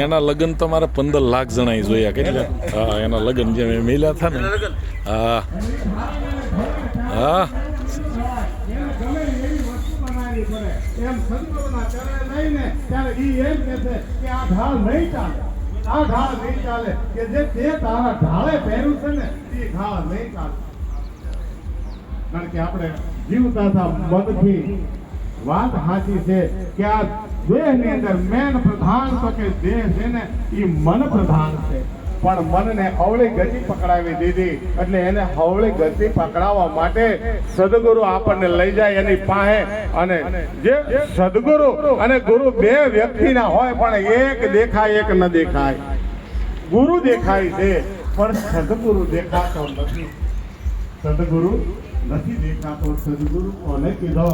એના લગ્ન તમારે 15 લાખ જણા જોયા કેટલા? હા, એના લગ્ન જે મેં મેલ્યા હતા ને. હા હા, એમ સદગુરુના ચરણ લઈને ત્યારે ઈ એમ કહે છે કે આ ઢાળ નહીં ચાલે, આ ઢાળ નહીં ચાલે, કે જે તે તારા ઢાળે પહેર્યું છે ને એ ઢાળ નહીં ચાલે. કારણ કે આપણે જીવતા હતા મનથી વાત સાચી છે કે આ દેહની અંદર મેન પ્રધાન તો કે દેહ છે ને એ મન પ્રધાન છે, પણ મનને હવળી ગતિ પકડાવી દીધી. એટલે એને હવળી ગતિ પકડાવવા માટે સદગુરુ આપણને લઈ જાય એની પાસે. અને જે સદગુરુ અને ગુરુ બે વ્યક્તિના હોય પણ એક દેખાય એક ન દેખાય. ગુરુ દેખાય છે પણ સદગુરુ દેખાતો નથી. સદગુરુ નથી દેખાતો. સદગુરુ કોને કીધો?